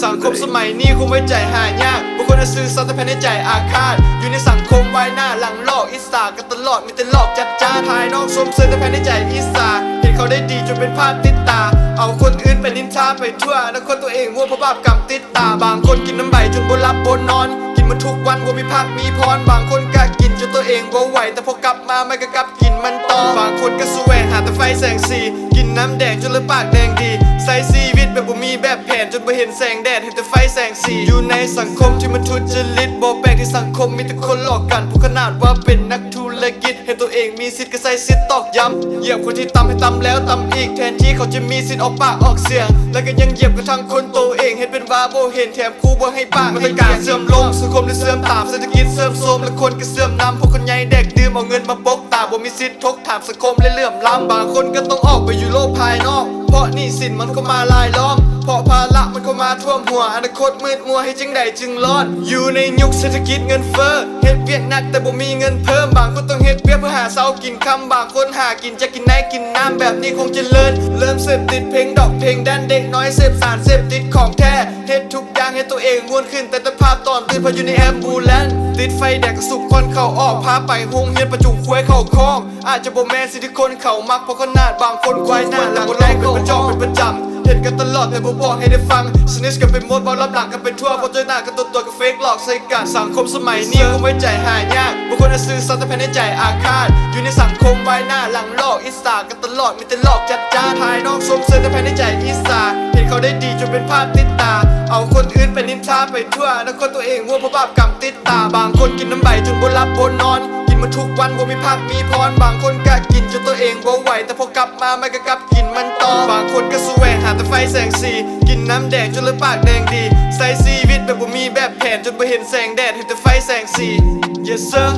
สังคมสมัยนี้คงไว้ใจหายากบางคนซื้อซัดแต่ภายในใจอาฆาตอยู่ในสังคมไว้หน้าหลังหลอกอิสากันตลอดมีแต่หลอกจัดจ้านภายนอกสมเสริมแต่ภายในใจอิสาเห็นเขาได้ดีจนเป็นภาพติดตาเอาคนอื่นไปนินทาไปทั่วแล้วคนตัวเองวัวเพราะบาปกรรมติดตาบางคนกินน้ำใบจนบนรับ บนนอนกินมันทุกวันว่ามีพักมีพรบางคนก็กินจนตัวเองว่าไหวแต่พอกลับมาไม่ก็กลับกินมันต่อบางคนก็แสวงหาแต่ไฟแสงสีกินน้ำแดงจนเลยปากแดงดีใส่ชีวิตแบบบ่มีแบบแผนจนบ่เห็นแสงแดดเห็นแต่ไฟแสงสีอยู่ในสังคมที่มันทุจริตบ่แปลกที่สังคมมีแต่คนหลอกกันผู้ขนาดว่าเป็นนักธุรกิจเห็นตัวเองมีสิทธิ์ก็ใส่สิทธิ์ตอกย้ำเหยียบคนที่ต่ำให้ต่ำแล้วต่ำอีกแทนที่เขาจะมีสิทธิ์ออกปากออกเสียงแล้วก็ยังเหยียบกระทั่งคนตัวเองเห็นเป็นว่าบ่เห็นแถมคู่บ่ให้ปากมันเป็นการเสื่อมลงสังคมได้เสื่อมตามเศรษฐกิจเสื่อมโทรมและคนก็เสื่อมนำพวกคนใหญ่เด็กดื่มเอาเงินมาปกตาบ่มีสิทธิ์ทกถามสังคมและเลื่อมล้ำบางคนก็ต้องออกไปอยู่โลกภายนอกเพราะหนี้สินมันเข้ามาลายล้อมเพราะภาระมันเข้ามาท่วมหัวอนาคตมืดมัวให้จึงใดจึงรอดอยู่ในยุคเศรษฐกิจเงินเฟ้อเฮ็ดเวียกหนักแต่บ่มีเงินเพิ่มบางคนต้องเฮ็ดเวียกเพื่อหาเช้ากินค่ำบางคนหากินจะกินได้กินน้ำแบบนี้คงเจริญเริ่มเสพติดเพลงดอกเพลงแดนเด็กน้อยเสพสารเสพติดของแท้เฮ็ดทุกอย่างให้ตัวเองม่วนขึ้นแต่ภาพตอนตื่นพออยู่ในแอมบูแลนซ์ติดไฟแดกกระสุกควันเข้าออกพาไปโรงเรียนประจุควยเข้าคลองอาจจะบ่แม่นสิที่คนเขามักเพราะขนาดบางคนควายหน้าหลังแรงเป็นประจอเป็นประจำเห็นกันตลอดแต่บ่บอกให้ได้ฟังสนิทกันเป็นมดเบารับหลังกันเป็นทั่วพอเจอหน้ากันตัวกับเฟกหลอกใส่กันสังคมสมัยนี้คงไว้ใจหายากบางคนซื้อซัดแต่ภายในใจอาฆาตอยู่ในสังคมไว้หน้าหลังหลอกอิสากันตลอดมีแต่หลอกจัดจ้านภายนอกสมเสริมแต่ภายในใจอิสาเห็นเขาได้ดีจนเป็นภาพติดตาเอาคนอื่นไปนินทาไปทั่วแล้วคนตัวเองวัวเพราะบาปกรรมติดตาบางคนกินน้ำใบจนบนรับบนนอนกินมาทุกวันว่ามีพักมีพรบางคนก็กินจนตัวเองว่าไหวแต่พอกลับมาไม่ก็กลับกินมันต่อบางคนก็แสวงหาแต่ไฟแสงสีกินน้ำแดงจนเลยปากแดงดีใส่ชีวิตแบบบ่มีแบบแผนจนบ่เห็นแสงแดดเห็นแต่ไฟแสงสี yes sir